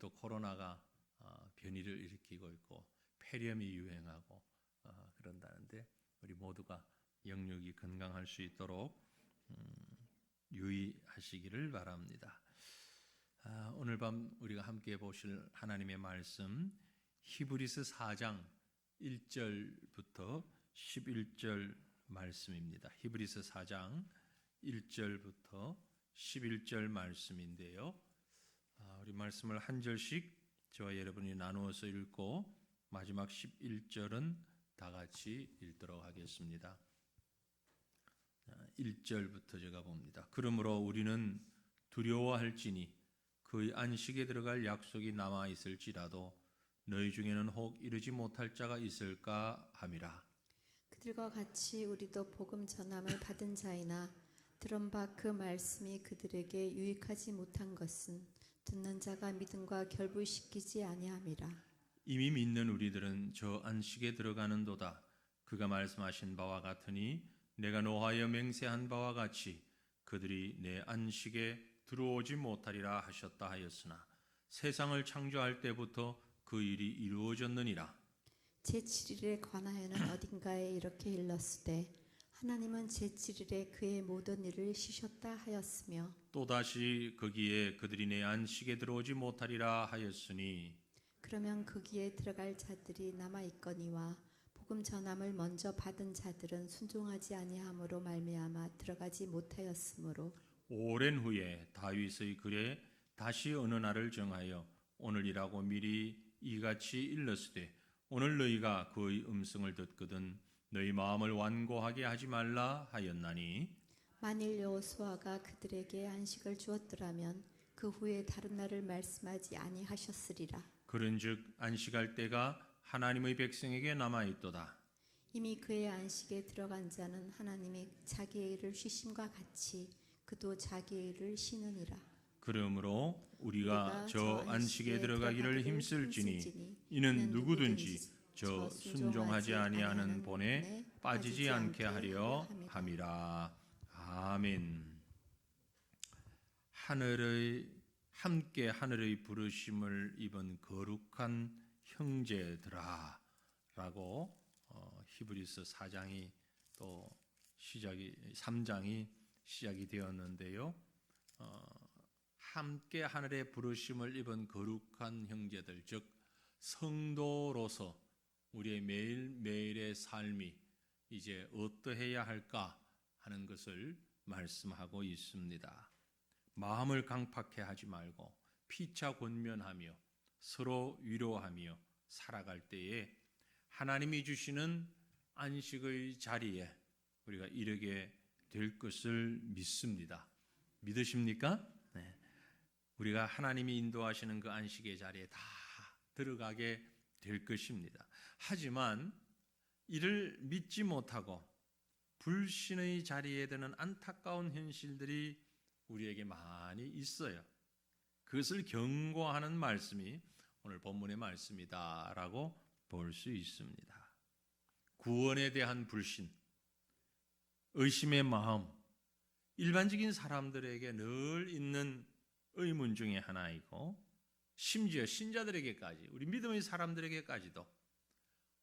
또 코로나가 변이를 일으키고 있고 폐렴이 유행하고 그런다는데 우리 모두가 영육이 건강할 수 있도록 유의하시기를 바랍니다. 오늘 밤 우리가 함께 보실 하나님의 말씀 히브리서 4장 1절부터 11절 말씀입니다. 히브리서 4장 1절부터 11절 말씀인데요. 우리 말씀을 한 절씩 저와 여러분이 나누어서 읽고 마지막 11절은 다 같이 읽도록 하겠습니다. 1절부터 제가 봅니다. 그러므로 우리는 두려워할지니 그의 안식에 들어갈 약속이 남아 있을지라도 너희 중에는 혹 이르지 못할 자가 있을까 함이라. 그들과 같이 우리도 복음 전함을 받은 자이나 들은 바 그 말씀이 그들에게 유익하지 못한 것은 듣는 자가 믿음과 결부시키지 아니함이라. 이미 믿는 우리들은 저 안식에 들어가는도다. 그가 말씀하신 바와 같으니 내가 노하여 맹세한 바와 같이 그들이 내 안식에 들어오지 못하리라 하셨다 하였으나 세상을 창조할 때부터 그 일이 이루어졌느니라. 제7일에 관하여는 어딘가에 이렇게 일렀으되 하나님은 제7일에 그의 모든 일을 쉬셨다 하였으며 또다시 거기에 그들이 내 안식에 들어오지 못하리라 하였으니 그러면 거기에 들어갈 자들이 남아있거니와 복음 전함을 먼저 받은 자들은 순종하지 아니함으로 말미암아 들어가지 못하였으므로 오랜 후에 다윗의 글에 다시 어느 날을 정하여 오늘이라고 미리 이같이 일렀으되 오늘 너희가 그의 음성을 듣거든 너희 마음을 완고하게 하지 말라 하였나니 만일 여호수아가 그들에게 안식을 주었더라면 그 후에 다른 날을 말씀하지 아니하셨으리라. 그런즉 안식할 때가 하나님의 백성에게 남아있도다. 이미 그의 안식에 들어간 자는 하나님이 자기의 일을 쉬심과 같이 그도 자기의 일을 쉬느니라. 그러므로 우리가 저 안식에 들어가기를 힘쓸지니 이는 누구든지 저 순종하지 아니하는 본에 빠지지 않게 하려 함이라. 아멘. 함께 하늘의 부르심을 입은 거룩한 형제들아 라고 히브리서 4장이 또 3장이 시작이 되었는데요. 함께 하늘의 부르심을 입은 거룩한 형제들, 즉 성도로서 우리의 매일매일의 삶이 이제 어떠해야 할까 하는 것을 말씀하고 있습니다. 마음을 강팍해 하지 말고 피차 권면하며 서로 위로하며 살아갈 때에 하나님이 주시는 안식의 자리에 우리가 이르게 될 것을 믿습니다. 믿으십니까? 네. 우리가 하나님이 인도하시는 그 안식의 자리에 다 들어가게 될 것입니다. 하지만 이를 믿지 못하고 불신의 자리에 드는 안타까운 현실들이 우리에게 많이 있어요. 그것을 경고하는 말씀이 오늘 본문의 말씀이다라고 볼 수 있습니다. 구원에 대한 불신, 의심의 마음, 일반적인 사람들에게 늘 있는 의문 중에 하나이고 심지어 신자들에게까지 우리 믿음의 사람들에게까지도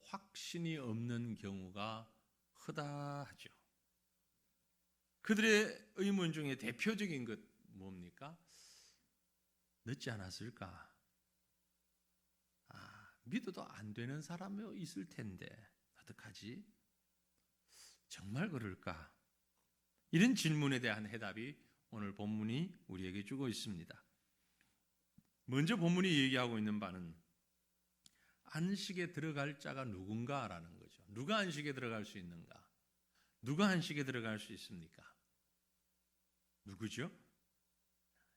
확신이 없는 경우가 허다하죠. 그들의 의문 중에 대표적인 것 뭡니까? 늦지 않았을까? 믿어도 안 되는 사람이 있을 텐데 어떡하지? 정말 그럴까? 이런 질문에 대한 해답이 오늘 본문이 우리에게 주고 있습니다. 먼저 본문이 얘기하고 있는 바는 안식에 들어갈 자가 누군가라는 거죠. 누가 안식에 들어갈 수 있는가? 누가 안식에 들어갈 수 있습니까? 누구죠?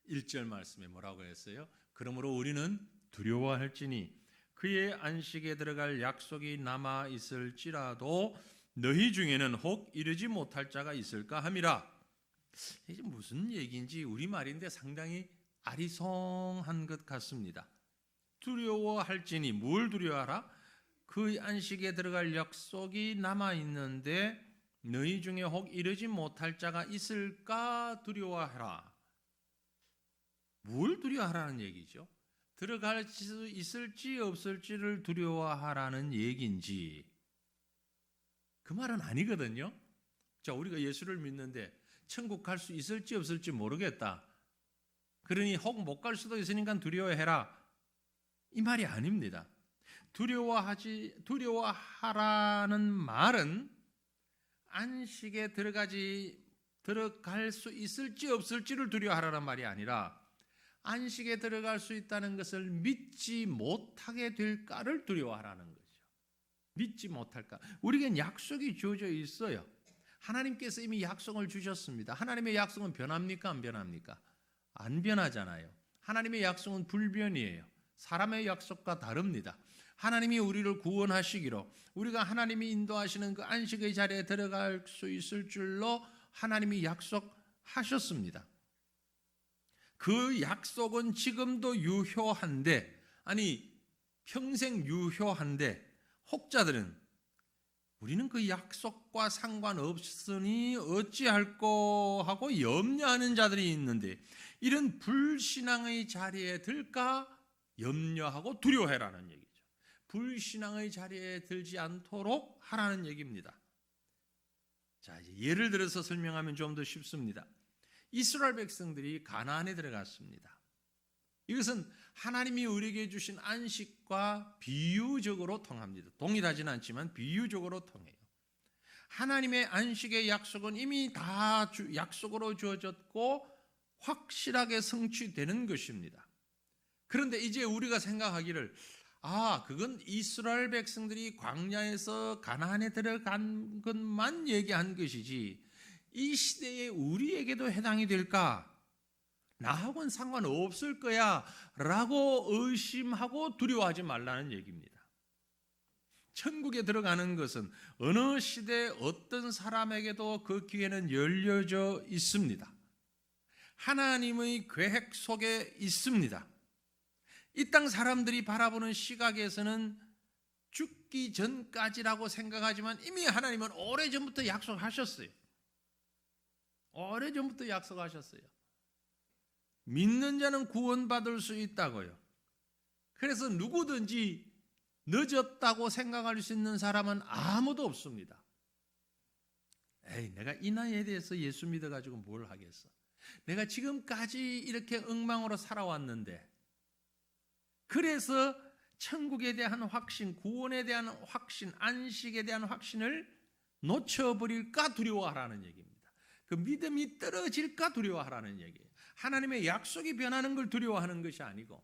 1절 말씀에 뭐라고 했어요? 그러므로 우리는 두려워할지니 그의 안식에 들어갈 약속이 남아 있을지라도 너희 중에는 혹 이르지 못할 자가 있을까 함이라. 이게 무슨 얘기인지 우리말인데 상당히 아리송한 것 같습니다. 두려워할지니 뭘 두려워하라? 그의 안식에 들어갈 약속이 남아 있는데 너희 중에 혹 이르지 못할 자가 있을까 두려워하라. 뭘 두려워하라는 얘기죠? 들어갈 수 있을지 없을지를 두려워하라는 얘기인지, 그 말은 아니거든요. 자, 우리가 예수를 믿는데 천국 갈 수 있을지 없을지 모르겠다, 그러니 혹 못 갈 수도 있으니까 두려워해라, 이 말이 아닙니다. 두려워하라는 말은 안식에 들어갈 수 있을지 없을지를 두려워하라는 말이 아니라 안식에 들어갈 수 있다는 것을 믿지 못하게 될까를 두려워하라는 거죠. 믿지 못할까. 우리에겐 약속이 주어져 있어요. 하나님께서 이미 약속을 주셨습니다. 하나님의 약속은 변합니까? 안 변합니까? 안 변하잖아요. 하나님의 약속은 불변이에요. 사람의 약속과 다릅니다. 하나님이 우리를 구원하시기로, 우리가 하나님이 인도하시는 그 안식의 자리에 들어갈 수 있을 줄로 하나님이 약속하셨습니다. 그 약속은 지금도 유효한데, 아니 평생 유효한데, 혹자들은 우리는 그 약속과 상관없으니 어찌할꼬 하고 염려하는 자들이 있는데, 이런 불신앙의 자리에 들까 염려하고 두려워해라는 얘기죠. 불신앙의 자리에 들지 않도록 하라는 얘기입니다. 자, 예를 들어서 설명하면 좀 더 쉽습니다. 이스라엘 백성들이 가나안에 들어갔습니다. 이것은 하나님이 우리에게 주신 안식과 비유적으로 통합니다. 동일하지는 않지만 비유적으로 통해요. 하나님의 안식의 약속은 이미 다 약속으로 주어졌고 확실하게 성취되는 것입니다. 그런데 이제 우리가 생각하기를, 그건 이스라엘 백성들이 광야에서 가나안에 들어간 것만 얘기한 것이지 이 시대에 우리에게도 해당이 될까? 나하고는 상관없을 거야 라고 의심하고 두려워하지 말라는 얘기입니다. 천국에 들어가는 것은 어느 시대 어떤 사람에게도 그 기회는 열려져 있습니다. 하나님의 계획 속에 있습니다. 이 땅 사람들이 바라보는 시각에서는 죽기 전까지라고 생각하지만 이미 하나님은 오래전부터 약속하셨어요. 오래전부터 약속하셨어요. 믿는 자는 구원받을 수 있다고요. 그래서 누구든지 늦었다고 생각할 수 있는 사람은 아무도 없습니다. 내가 이 나이에 대해서 예수 믿어가지고 뭘 하겠어. 내가 지금까지 이렇게 엉망으로 살아왔는데, 그래서 천국에 대한 확신, 구원에 대한 확신, 안식에 대한 확신을 놓쳐버릴까 두려워하라는 얘기입니다. 그 믿음이 떨어질까 두려워하라는 얘기예요. 하나님의 약속이 변하는 걸 두려워하는 것이 아니고,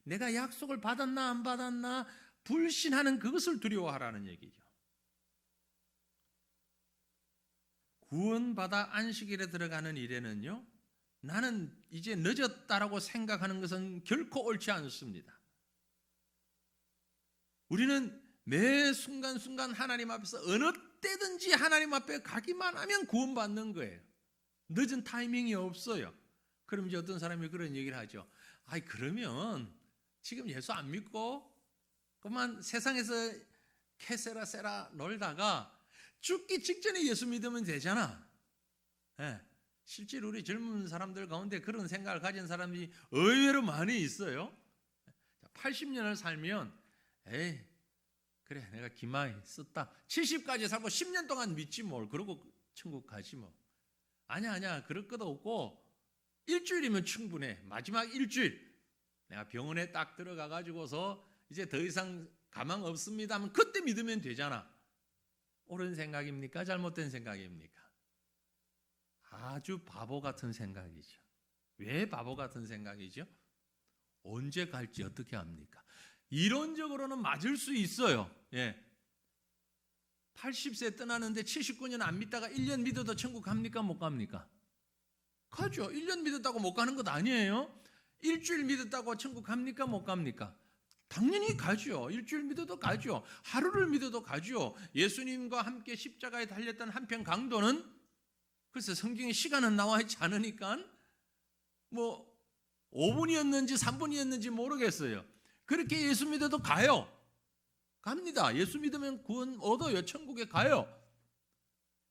내가 약속을 받았나 안 받았나 불신하는 그것을 두려워하라는 얘기죠. 구원받아 안식일에 들어가는 일에는요, 나는 이제 늦었다라고 생각하는 것은 결코 옳지 않습니다. 우리는 매 순간순간 하나님 앞에서 어느 때든지 하나님 앞에 가기만 하면 구원받는 거예요. 늦은 타이밍이 없어요. 그럼 이제 어떤 사람이 그런 얘기를 하죠. 그러면 지금 예수 안 믿고 그만 세상에서 캐세라 세라 놀다가 죽기 직전에 예수 믿으면 되잖아. 실제로 우리 젊은 사람들 가운데 그런 생각을 가진 사람이 의외로 많이 있어요. 80년을 살면 그래 내가 기마이 썼다. 70까지 살고 10년 동안 믿지 뭘. 그러고 천국 가지 뭐. 아니야 그럴 것도 없고 일주일이면 충분해. 마지막 일주일 내가 병원에 딱 들어가 가지고서 이제 더 이상 가망 없습니다 하면 그때 믿으면 되잖아. 옳은 생각입니까? 잘못된 생각입니까? 아주 바보 같은 생각이죠. 왜 바보 같은 생각이죠? 언제 갈지 어떻게 합니까? 이론적으로는 맞을 수 있어요. 80세 떠나는데 79년 안 믿다가 1년 믿어도 천국 갑니까? 못 갑니까? 가죠. 1년 믿었다고 못 가는 것 아니에요. 일주일 믿었다고 천국 갑니까? 못 갑니까? 당연히 가죠. 일주일 믿어도 가죠. 하루를 믿어도 가죠. 예수님과 함께 십자가에 달렸던 한편 강도는 글쎄 성경에 시간은 나와 있지 않으니까 5분이었는지 3분이었는지 모르겠어요. 그렇게 예수 믿어도 가요. 갑니다. 예수 믿으면 구원 얻어요. 천국에 가요.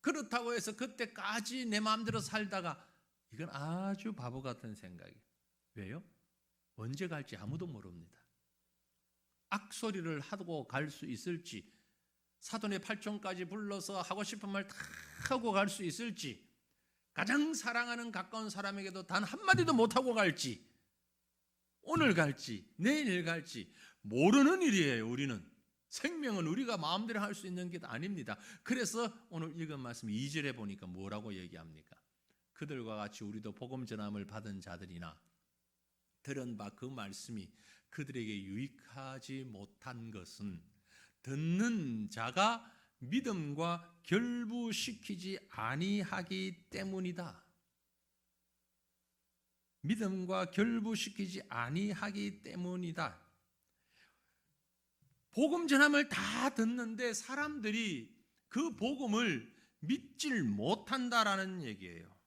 그렇다고 해서 그때까지 내 마음대로 살다가 이건 아주 바보 같은 생각이에요. 왜요? 언제 갈지 아무도 모릅니다. 악소리를 하고 갈 수 있을지, 사돈의 팔촌까지 불러서 하고 싶은 말 다 하고 갈 수 있을지, 가장 사랑하는 가까운 사람에게도 단 한마디도 못하고 갈지, 오늘 갈지 내일 갈지 모르는 일이에요. 우리는 생명은 우리가 마음대로 할 수 있는 게 아닙니다. 그래서 오늘 읽은 말씀 2절에 보니까 뭐라고 얘기합니까? 그들과 같이 우리도 복음 전함을 받은 자들이나 들은 바 그 말씀이 그들에게 유익하지 못한 것은 듣는 자가 믿음과 결부시키지 아니하기 때문이다. 믿음과 결부시키지 아니하기 때문이다. 복음 전함을 다 듣는데 사람들이 그 복음을 믿질 못한다라는 얘기예요.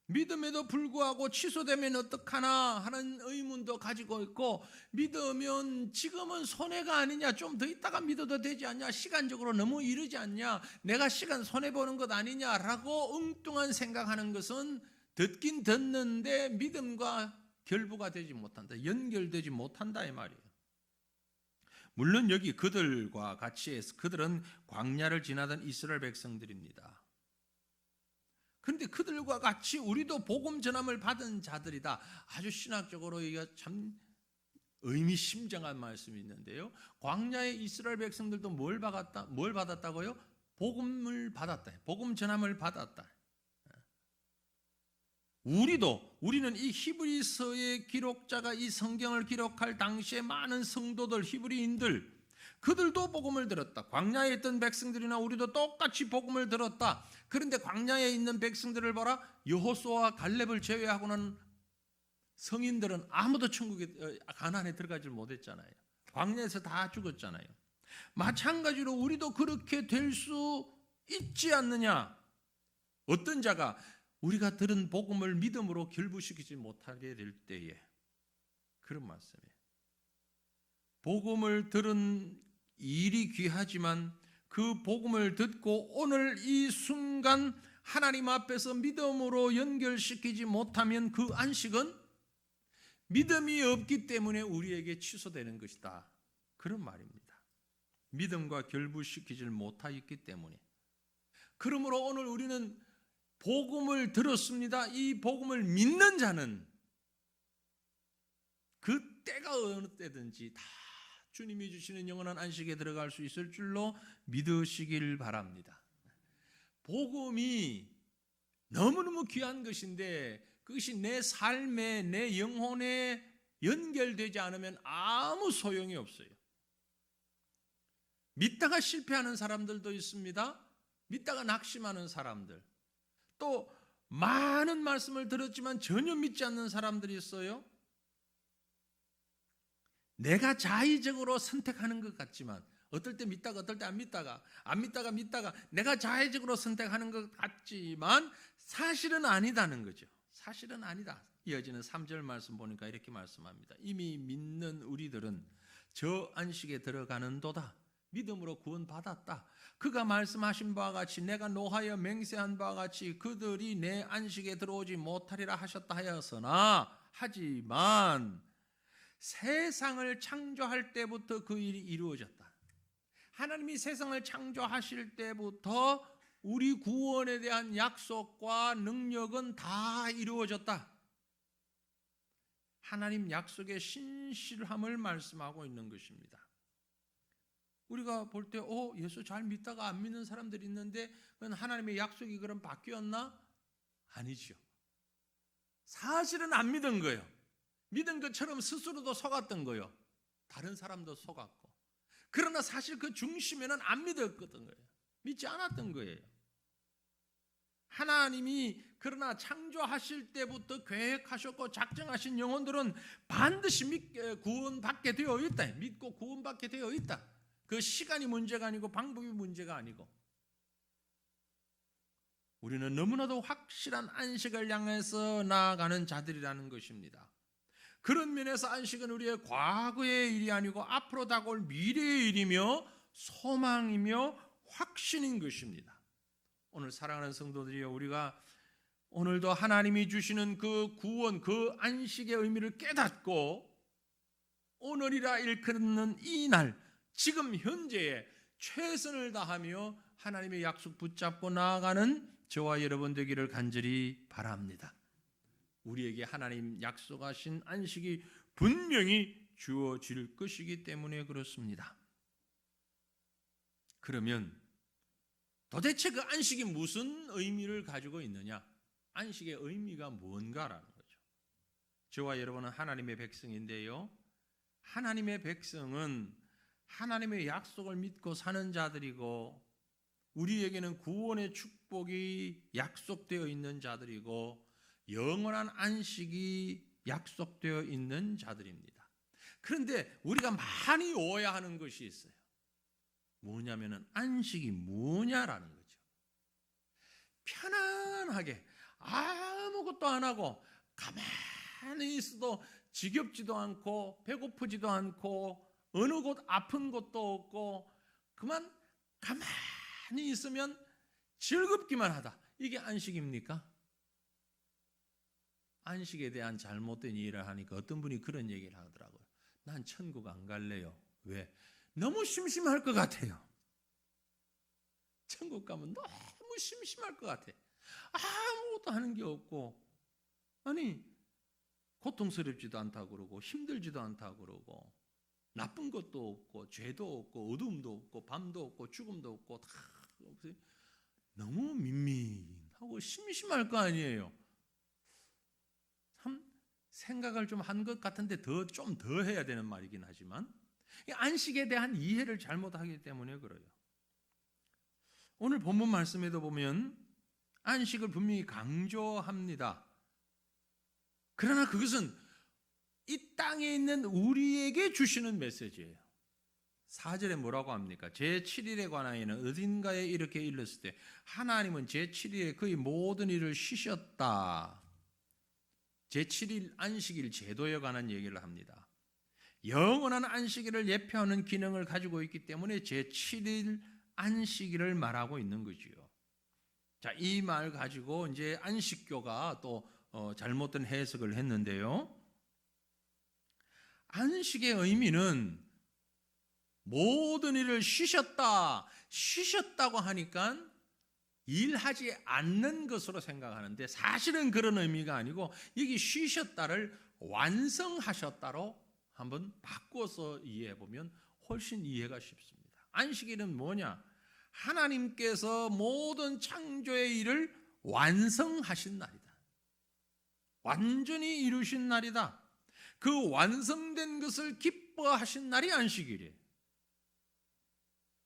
믿음에도 불구하고 취소되면 어떡하나 하는 의문도 가지고 있고, 믿으면 지금은 손해가 아니냐, 좀 더 있다가 믿어도 되지 않냐, 시간적으로 너무 이르지 않냐, 내가 시간 손해보는 것 아니냐라고 엉뚱한 생각하는 것은 듣긴 듣는데 믿음과 결부가 되지 못한다, 연결되지 못한다 이 말이에요. 물론 여기 그들과 같이 해서 그들은 광야를 지나던 이스라엘 백성들입니다. 그런데 그들과 같이 우리도 복음 전함을 받은 자들이다. 아주 신학적으로 이게 참 의미심장한 말씀이 있는데요. 광야의 이스라엘 백성들도 뭘 받았다고요? 복음을 받았다. 복음 전함을 받았다. 우리는 이 히브리서의 기록자가 이 성경을 기록할 당시에 많은 성도들, 히브리인들, 그들도 복음을 들었다. 광야에 있던 백성들이나 우리도 똑같이 복음을 들었다. 그런데 광야에 있는 백성들을 봐라. 여호수아와 갈렙을 제외하고는 성인들은 아무도 천국에, 가나안에 들어가지 못했잖아요. 광야에서 다 죽었잖아요. 마찬가지로 우리도 그렇게 될 수 있지 않느냐. 어떤 자가 우리가 들은 복음을 믿음으로 결부시키지 못하게 될 때에, 그런 말씀이에요. 복음을 들은 일이 귀하지만 그 복음을 듣고 오늘 이 순간 하나님 앞에서 믿음으로 연결시키지 못하면 그 안식은 믿음이 없기 때문에 우리에게 취소되는 것이다. 그런 말입니다. 믿음과 결부시키지 못하였기 때문에. 그러므로 오늘 우리는 복음을 들었습니다. 이 복음을 믿는 자는 그 때가 어느 때든지 다 주님이 주시는 영원한 안식에 들어갈 수 있을 줄로 믿으시길 바랍니다. 복음이 너무너무 귀한 것인데 그것이 내 삶에, 내 영혼에 연결되지 않으면 아무 소용이 없어요. 믿다가 실패하는 사람들도 있습니다. 믿다가 낙심하는 사람들, 또 많은 말씀을 들었지만 전혀 믿지 않는 사람들이 있어요. 내가 자의적으로 선택하는 것 같지만, 어떨 때 믿다가 어떨 때 안 믿다가 내가 자의적으로 선택하는 것 같지만 사실은 아니다는 거죠. 사실은 아니다. 이어지는 3절 말씀 보니까 이렇게 말씀합니다. 이미 믿는 우리들은 저 안식에 들어가는도다. 믿음으로 구원받았다. 그가 말씀하신 바와 같이 내가 노하여 맹세한 바와 같이 그들이 내 안식에 들어오지 못하리라 하셨다 하였으나, 하지만 세상을 창조할 때부터 그 일이 이루어졌다. 하나님이 세상을 창조하실 때부터 우리 구원에 대한 약속과 능력은 다 이루어졌다. 하나님 약속의 신실함을 말씀하고 있는 것입니다. 우리가 볼 때 예수 잘 믿다가 안 믿는 사람들이 있는데 그건 하나님의 약속이 그럼 바뀌었나? 아니죠. 사실은 안 믿은 거예요. 믿은 것처럼 스스로도 속았던 거예요. 다른 사람도 속았고. 그러나 사실 그 중심에는 안 믿었던 거예요. 믿지 않았던 거예요. 하나님이 그러나 창조하실 때부터 계획하셨고 작정하신 영혼들은 반드시 구원받게 되어 있다. 믿고 구원받게 되어 있다. 그 시간이 문제가 아니고 방법이 문제가 아니고, 우리는 너무나도 확실한 안식을 향해서 나아가는 자들이라는 것입니다. 그런 면에서 안식은 우리의 과거의 일이 아니고 앞으로 다가올 미래의 일이며 소망이며 확신인 것입니다. 오늘 사랑하는 성도들이여, 우리가 오늘도 하나님이 주시는 그 구원, 그 안식의 의미를 깨닫고 오늘이라 일컫는 이 날, 지금 현재에 최선을 다하며 하나님의 약속 붙잡고 나아가는 저와 여러분 되기를 간절히 바랍니다. 우리에게 하나님 약속하신 안식이 분명히 주어질 것이기 때문에 그렇습니다. 그러면 도대체 그 안식이 무슨 의미를 가지고 있느냐? 안식의 의미가 뭔가라는 거죠. 저와 여러분은 하나님의 백성인데요, 하나님의 백성은 하나님의 약속을 믿고 사는 자들이고, 우리에게는 구원의 축복이 약속되어 있는 자들이고, 영원한 안식이 약속되어 있는 자들입니다. 그런데 우리가 많이 오해하는 것이 있어요. 뭐냐면은 안식이 뭐냐라는 거죠. 편안하게 아무것도 안 하고 가만히 있어도 지겹지도 않고 배고프지도 않고 어느 곳 아픈 곳도 없고 그만 가만히 있으면 즐겁기만 하다. 이게 안식입니까? 안식에 대한 잘못된 이해를 하니까 어떤 분이 그런 얘기를 하더라고요. 난 천국 안 갈래요. 왜? 너무 심심할 것 같아요. 천국 가면 너무 심심할 것 같아. 아무것도 하는 게 없고, 아니 고통스럽지도 않다고 그러고 힘들지도 않다고 그러고 나쁜 것도 없고 죄도 없고 어둠도 없고 밤도 없고 죽음도 없고 다 없어요. 너무 밋밋하고 심심할 거 아니에요. 참 생각을 좀 한 것 같은데 좀 더 해야 되는 말이긴 하지만 안식에 대한 이해를 잘못하기 때문에 그래요. 오늘 본문 말씀에도 보면 안식을 분명히 강조합니다. 그러나 그것은 이 땅에 있는 우리에게 주시는 메시지예요. 4절에 뭐라고 합니까? 제7일에 관하여는 어딘가에 이렇게 일렀을 때 하나님은 제7일에 그의 모든 일을 쉬셨다. 제7일 안식일 제도에 관한 얘기를 합니다. 영원한 안식일을 예표하는 기능을 가지고 있기 때문에 제7일 안식일을 말하고 있는 거지요. 자, 이 말 가지고 이제 안식교가 또 잘못된 해석을 했는데요. 안식의 의미는 모든 일을 쉬셨다고 하니까 일하지 않는 것으로 생각하는데 사실은 그런 의미가 아니고 여기 쉬셨다를 완성하셨다로 한번 바꿔서 이해해 보면 훨씬 이해가 쉽습니다. 안식일은 뭐냐? 하나님께서 모든 창조의 일을 완성하신 날이다. 완전히 이루신 날이다. 그 완성된 것을 기뻐하신 날이 안식일이에요.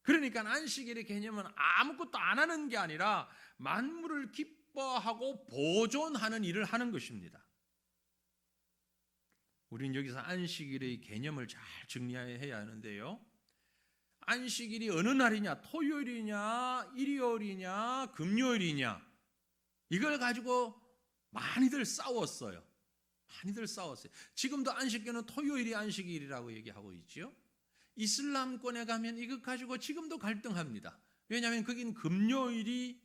그러니까 안식일의 개념은 아무것도 안 하는 게 아니라 만물을 기뻐하고 보존하는 일을 하는 것입니다. 우리는 여기서 안식일의 개념을 잘 정리해야 하는데요. 안식일이 어느 날이냐? 토요일이냐? 일요일이냐? 금요일이냐? 이걸 가지고 많이들 싸웠어요. 지금도 안식교는 토요일이 안식일이라고 얘기하고 있죠. 이슬람권에 가면 이것 가지고 지금도 갈등합니다. 왜냐하면 거긴 금요일이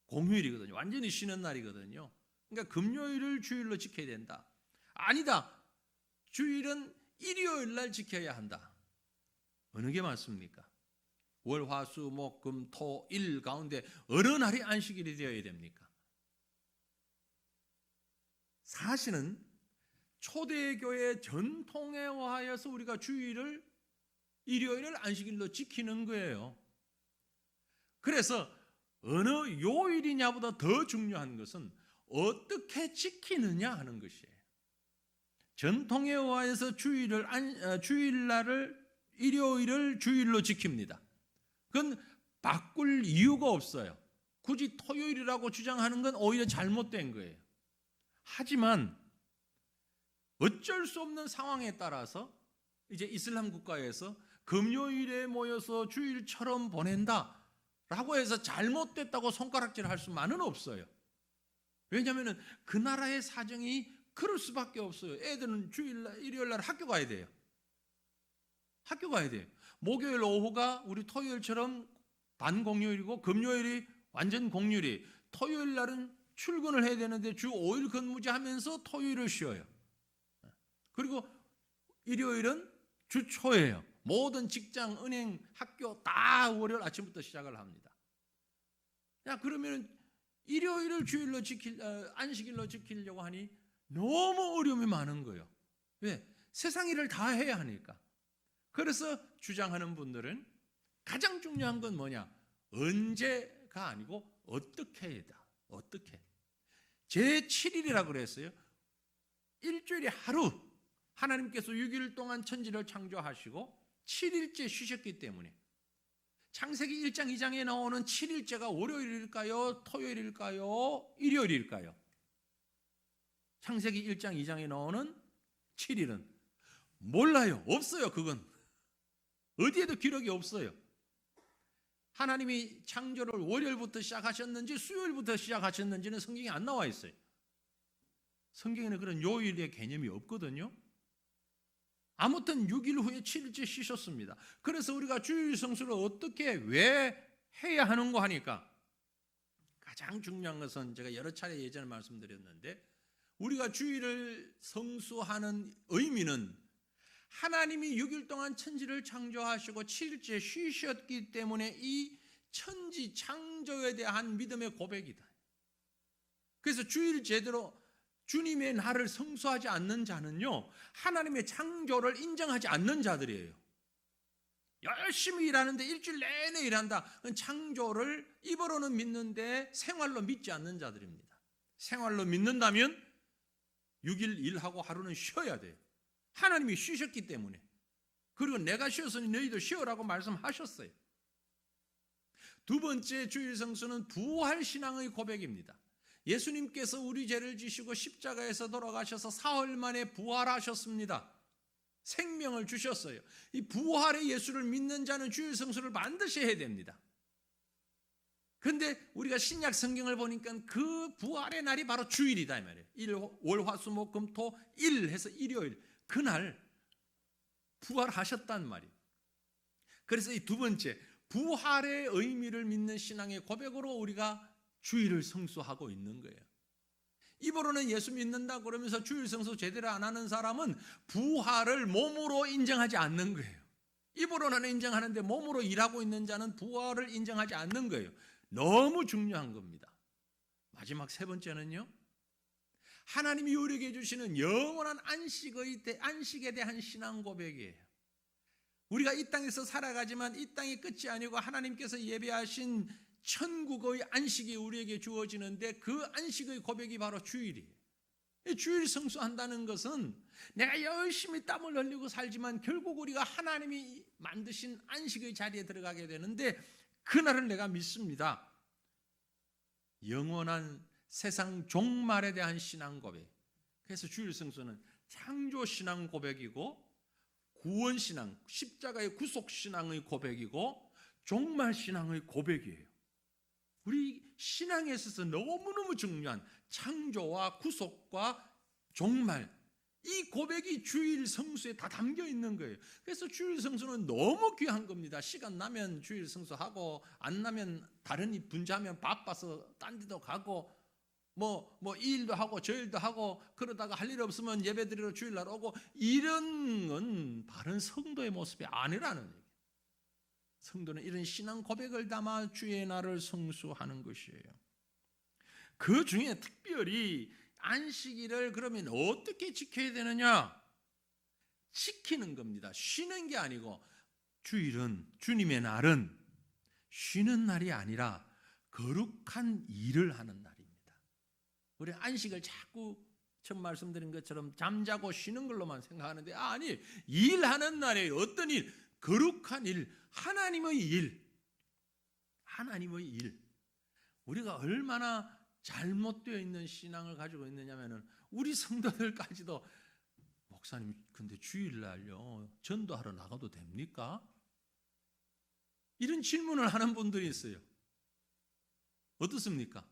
공휴일이거든요. 완전히 쉬는 날이거든요. 그러니까 금요일을 주일로 지켜야 된다. 아니다. 주일은 일요일 날 지켜야 한다. 어느 게 맞습니까? 월, 화, 수, 목, 금, 토, 일 가운데 어느 날이 안식일이 되어야 됩니까? 사실은 초대교회 전통에 의하여서 우리가 주일을 일요일을 안식일로 지키는 거예요. 그래서 어느 요일이냐보다 더 중요한 것은 어떻게 지키느냐 하는 것이에요. 전통에 의하여서 주일날을 일요일을 주일로 지킵니다. 그건 바꿀 이유가 없어요. 굳이 토요일이라고 주장하는 건 오히려 잘못된 거예요. 하지만 어쩔 수 없는 상황에 따라서 이제 이슬람 국가에서 금요일에 모여서 주일처럼 보낸다라고 해서 잘못됐다고 손가락질 할 수만은 없어요. 왜냐하면 그 나라의 사정이 그럴 수밖에 없어요. 애들은 일요일날 학교 가야 돼요. 목요일 오후가 우리 토요일처럼 반공휴일이고 금요일이 완전 공휴일이, 토요일 날은 출근을 해야 되는데 주 5일 근무제 하면서 토요일을 쉬어요. 그리고 일요일은 주 초예요. 모든 직장, 은행, 학교 다 월요일 아침부터 시작을 합니다. 야, 그러면 일요일을 주일로 안식일로 지키려고 하니 너무 어려움이 많은 거예요. 왜? 세상 일을 다 해야 하니까. 그래서 주장하는 분들은 가장 중요한 건 뭐냐? 언제가 아니고 어떻게 해야다. 어떻게. 제7일이라고 그랬어요. 일주일에 하루 하나님께서 6일 동안 천지를 창조하시고 7일째 쉬셨기 때문에 창세기 1장 2장에 나오는 7일째가 월요일일까요? 토요일일까요? 일요일일까요? 창세기 1장 2장에 나오는 7일은 몰라요. 없어요. 그건 어디에도 기록이 없어요. 하나님이 창조를 월요일부터 시작하셨는지 수요일부터 시작하셨는지는 성경에 안 나와 있어요. 성경에는 그런 요일의 개념이 없거든요. 아무튼 6일 후에 7일째 쉬셨습니다. 그래서 우리가 주일 성수를 어떻게 왜 해야 하는 거 하니까 가장 중요한 것은 제가 여러 차례 예전에 말씀드렸는데 우리가 주일을 성수하는 의미는 하나님이 6일 동안 천지를 창조하시고 7일째 쉬셨기 때문에 이 천지 창조에 대한 믿음의 고백이다. 그래서 주일 제대로 주님의 날을 성수하지 않는 자는요, 하나님의 창조를 인정하지 않는 자들이에요. 열심히 일하는데 일주일 내내 일한다. 창조를 입으로는 믿는데 생활로 믿지 않는 자들입니다. 생활로 믿는다면 6일 일하고 하루는 쉬어야 돼요. 하나님이 쉬셨기 때문에. 그리고 내가 쉬었으니 너희도 쉬어라고 말씀하셨어요. 두 번째 주일 성수는 부활 신앙의 고백입니다. 예수님께서 우리 죄를 지시고 십자가에서 돌아가셔서 사흘 만에 부활하셨습니다. 생명을 주셨어요. 이 부활의 예수를 믿는 자는 주일 성수를 반드시 해야 됩니다. 그런데 우리가 신약 성경을 보니까 그 부활의 날이 바로 주일이다 이 말이에요. 월, 화, 수, 목, 금, 토, 일 해서 일요일 그날 부활하셨단 말이에요. 그래서 이 두 번째 부활의 의미를 믿는 신앙의 고백으로 우리가 주일을 성수하고 있는 거예요. 입으로는 예수 믿는다 그러면서 주일 성수 제대로 안 하는 사람은 부활을 몸으로 인정하지 않는 거예요. 입으로는 인정하는데 몸으로 일하고 있는 자는 부활을 인정하지 않는 거예요. 너무 중요한 겁니다. 마지막 세 번째는요, 하나님이 우리에게 주시는 영원한 안식에 대한 신앙 고백이에요. 우리가 이 땅에서 살아가지만 이 땅이 끝이 아니고 하나님께서 예배하신 천국의 안식이 우리에게 주어지는데 그 안식의 고백이 바로 주일이에요. 주일 성수한다는 것은 내가 열심히 땀을 흘리고 살지만 결국 우리가 하나님이 만드신 안식의 자리에 들어가게 되는데 그날을 내가 믿습니다. 영원한 세상 종말에 대한 신앙 고백. 그래서 주일 성수는 창조 신앙 고백이고 구원 신앙, 십자가의 구속 신앙의 고백이고 종말 신앙의 고백이에요. 우리 신앙에 있어서 너무너무 중요한 창조와 구속과 종말, 이 고백이 주일 성수에 다 담겨 있는 거예요. 그래서 주일 성수는 너무 귀한 겁니다. 시간 나면 주일 성수하고 안 나면 다른 일 분주하면 바빠서 딴 데도 가고 이 일도 하고 저 일도 하고 그러다가 할 일 없으면 예배드리러 주일날 오고 이런 건 바른 성도의 모습이 아니라는 얘기예요. 성도는 이런 신앙 고백을 담아 주의 날을 성수하는 것이에요. 그 중에 특별히 안식일을 그러면 어떻게 지켜야 되느냐? 지키는 겁니다. 쉬는 게 아니고 주일은, 주님의 날은 쉬는 날이 아니라 거룩한 일을 하는 날입니다. 우리 안식을 자꾸 처음 말씀드린 것처럼 잠자고 쉬는 걸로만 생각하는데 아니, 일하는 날이에요. 어떤 일? 거룩한 일, 하나님의 일. 하나님의 일. 우리가 얼마나 잘못되어 있는 신앙을 가지고 있느냐면은 우리 성도들까지도 목사님 근데 주일날요 전도하러 나가도 됩니까? 이런 질문을 하는 분들이 있어요. 어떻습니까?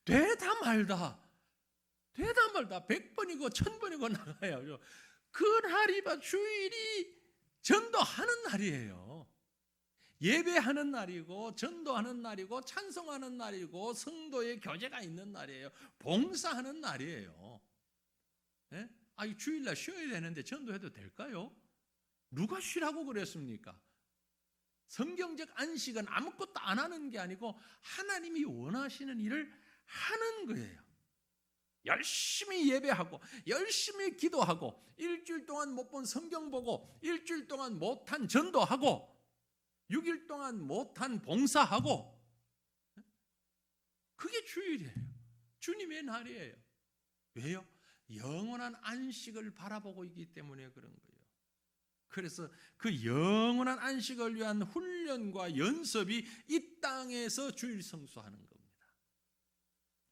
되다 말다 100번이고 1000번이고 나가요. 그날이 주일이 전도하는 날이에요. 예배하는 날이고 전도하는 날이고 찬송하는 날이고 성도의 교제가 있는 날이에요. 봉사하는 날이에요. 이 주일날 쉬어야 되는데 전도해도 될까요? 누가 쉬라고 그랬습니까? 성경적 안식은 아무것도 안 하는 게 아니고 하나님이 원하시는 일을 하는 거예요. 열심히 예배하고 열심히 기도하고 일주일 동안 못 본 성경 보고 일주일 동안 못한 전도하고 6일 동안 못한 봉사하고, 그게 주일이에요. 주님의 날이에요. 왜요? 영원한 안식을 바라보고 있기 때문에 그런 거예요. 그래서 그 영원한 안식을 위한 훈련과 연습이 이 땅에서 주일 성수하는 겁니다.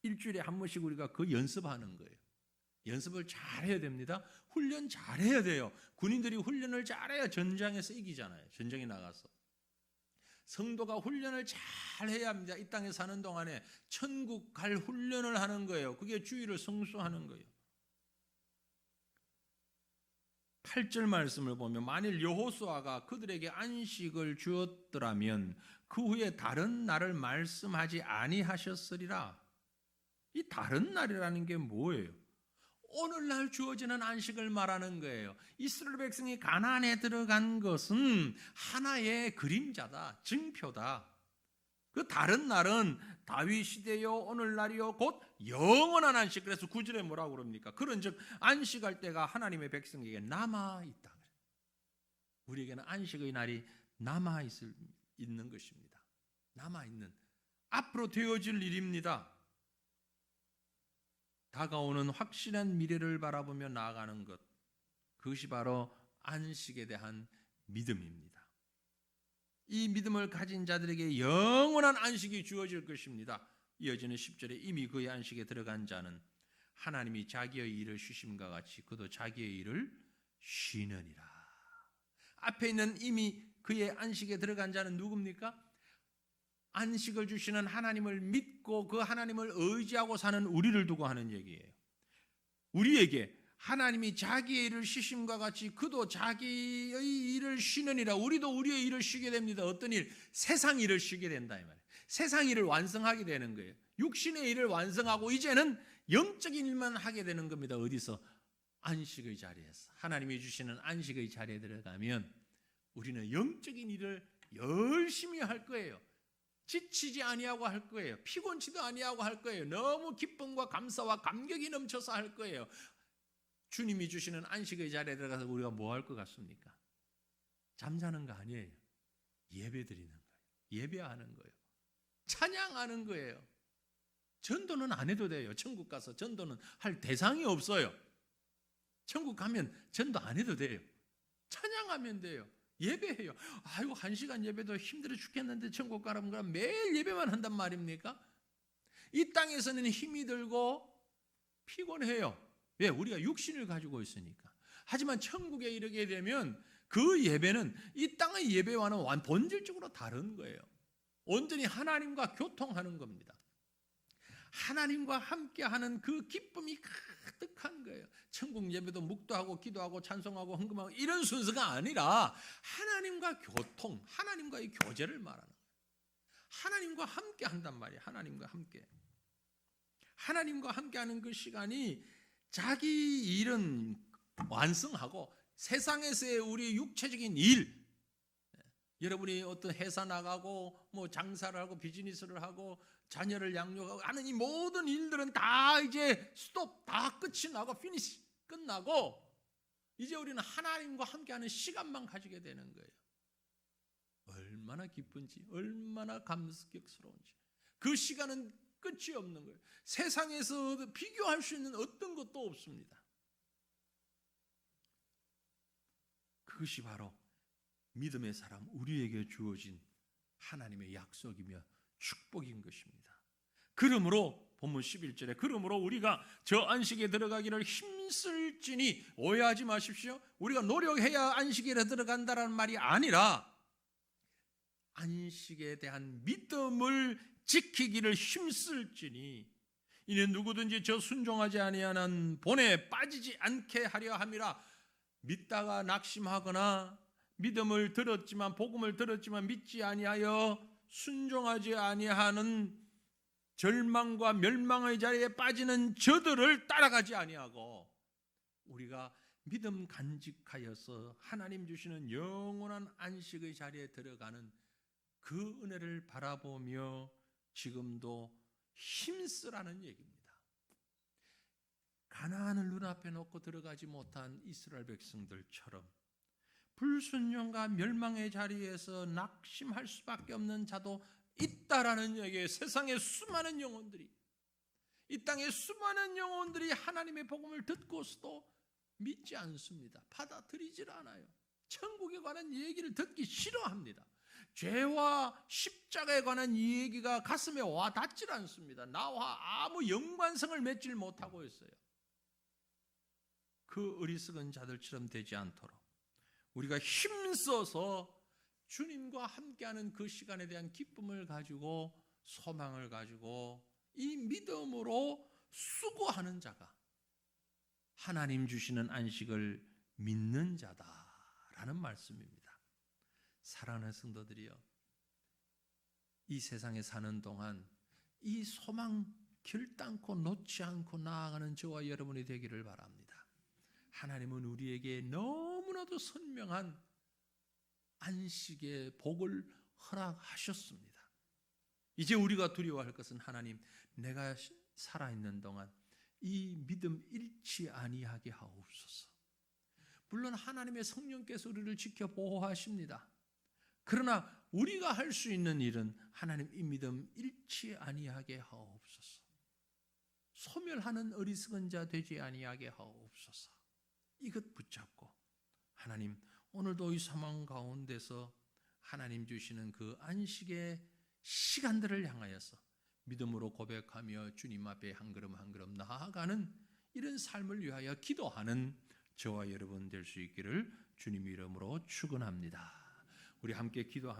일주일에 한 번씩 우리가 그 연습하는 거예요. 연습을 잘해야 됩니다. 훈련 잘해야 돼요. 군인들이 훈련을 잘해야 전장에서 이기잖아요. 전쟁에 나가서. 성도가 훈련을 잘해야 합니다. 이 땅에 사는 동안에 천국 갈 훈련을 하는 거예요. 그게 주일을 성수하는 거예요. 8절 말씀을 보면 만일 여호수아가 그들에게 안식을 주었더라면 그 후에 다른 날을 말씀하지 아니하셨으리라. 이 다른 날이라는 게 뭐예요? 오늘날 주어지는 안식을 말하는 거예요. 이스라엘 백성이 가나안에 들어간 것은 하나의 그림자다, 증표다. 그 다른 날은 다윗 시대요, 오늘날이요, 곧 영원한 안식. 그래서 9절에 뭐라고 그럽니까? 그런즉 안식할 때가 하나님의 백성에게 남아 있다. 우리에게는 안식의 날이 남아 있는 것입니다. 남아 있는, 앞으로 되어질 일입니다. 다가오는 확실한 미래를 바라보며 나아가는 것, 그것이 바로 안식에 대한 믿음입니다. 이 믿음을 가진 자들에게 영원한 안식이 주어질 것입니다. 이어지는 10절에 이미 그의 안식에 들어간 자는 하나님이 자기의 일을 쉬심과 같이 그도 자기의 일을 쉬느니라. 앞에 있는 이미 그의 안식에 들어간 자는 누굽니까? 안식을 주시는 하나님을 믿고 그 하나님을 의지하고 사는 우리를 두고 하는 얘기예요. 우리에게 하나님이 자기의 일을 쉬심과 같이 그도 자기의 일을 쉬느니라. 우리도 우리의 일을 쉬게 됩니다. 어떤 일? 세상 일을 쉬게 된다 이 말이에요. 세상 일을 완성하게 되는 거예요. 육신의 일을 완성하고 이제는 영적인 일만 하게 되는 겁니다. 어디서? 안식의 자리에서. 하나님이 주시는 안식의 자리에 들어가면 우리는 영적인 일을 열심히 할 거예요. 지치지 아니하고 할 거예요. 피곤치도 아니하고 할 거예요. 너무 기쁨과 감사와 감격이 넘쳐서 할 거예요. 주님이 주시는 안식의 자리에 들어가서 우리가 뭐 할 것 같습니까? 잠자는 거 아니에요. 예배 드리는 거예요. 예배하는 거예요. 찬양하는 거예요. 전도는 안 해도 돼요. 천국 가서 전도는 할 대상이 없어요. 천국 가면 전도 안 해도 돼요. 찬양하면 돼요. 예배해요. 아이고 1시간 예배도 힘들어 죽겠는데 천국 가라면 그럼 매일 예배만 한단 말입니까? 이 땅에서는 힘이 들고 피곤해요. 왜? 우리가 육신을 가지고 있으니까. 하지만 천국에 이르게 되면 그 예배는 이 땅의 예배와는 본질적으로 다른 거예요. 온전히 하나님과 교통하는 겁니다. 하나님과 함께하는 그 기쁨이 가득한 거예요. 천국 예배도 묵도하고 기도하고 찬송하고 헌금하고 이런 순서가 아니라 하나님과 교통, 하나님과의 교제를 말하는 거예요. 하나님과 함께 한단 말이에요. 하나님과 함께. 하나님과 함께하는 그 시간이 자기 일은 완성하고 세상에서의 우리 육체적인 일, 여러분이 어떤 회사 나가고 뭐 장사를 하고 비즈니스를 하고 자녀를 양육하고 하는 이 모든 일들은 다 이제 스톱, 다 끝이 나고 피니시 끝나고 이제 우리는 하나님과 함께하는 시간만 가지게 되는 거예요. 얼마나 기쁜지, 얼마나 감격스러운지. 그 시간은 끝이 없는 거예요. 세상에서 비교할 수 있는 어떤 것도 없습니다. 그것이 바로 믿음의 사람 우리에게 주어진 하나님의 약속이며 축복인 것입니다. 그러므로 본문 11절에 그러므로 우리가 저 안식에 들어가기를 힘쓸지니 오해하지 마십시오. 우리가 노력해야 안식에 들어간다는 말이 아니라 안식에 대한 믿음을 지키기를 힘쓸지니 이는 누구든지 저 순종하지 아니하는 본에 빠지지 않게 하려 함이라. 믿다가 낙심하거나 믿음을 들었지만 복음을 들었지만 믿지 아니하여 순종하지 아니하는 절망과 멸망의 자리에 빠지는 저들을 따라가지 아니하고 우리가 믿음 간직하여서 하나님 주시는 영원한 안식의 자리에 들어가는 그 은혜를 바라보며 지금도 힘쓰라는 얘기입니다. 가나안을 눈앞에 놓고 들어가지 못한 이스라엘 백성들처럼 불순종과 멸망의 자리에서 낙심할 수밖에 없는 자도 있다라는 얘기에 세상의 수많은 영혼들이, 이 땅의 수많은 영혼들이 하나님의 복음을 듣고서도 믿지 않습니다. 받아들이질 않아요. 천국에 관한 얘기를 듣기 싫어합니다. 죄와 십자가에 관한 이 얘기가 가슴에 와 닿질 않습니다. 나와 아무 연관성을 맺질 못하고 있어요. 그 어리석은 자들처럼 되지 않도록 우리가 힘써서 주님과 함께하는 그 시간에 대한 기쁨을 가지고 소망을 가지고 이 믿음으로 수고하는 자가 하나님 주시는 안식을 믿는 자다라는 말씀입니다. 사랑하는 성도들이여, 이 세상에 사는 동안 이 소망 결단코 놓지 않고 나아가는 저와 여러분이 되기를 바랍니다. 하나님은 우리에게 너무나도 선명한 안식의 복을 허락하셨습니다. 이제 우리가 두려워할 것은 하나님, 내가 살아있는 동안 이 믿음 잃지 아니하게 하옵소서. 물론 하나님의 성령께서 우리를 지켜 보호하십니다. 그러나 우리가 할 수 있는 일은 하나님 이 믿음 잃지 아니하게 하옵소서. 소멸하는 어리석은 자 되지 아니하게 하옵소서. 이것 붙잡고 하나님, 오늘도 이 상황 가운데서 하나님 주시는 그 안식의 시간들을 향하여서 믿음으로 고백하며 주님 앞에 한 걸음 한 걸음 나아가는 이런 삶을 위하여 기도하는 저와 여러분 될 수 있기를 주님 이름으로 축원합니다. 우리 함께 기도합니다.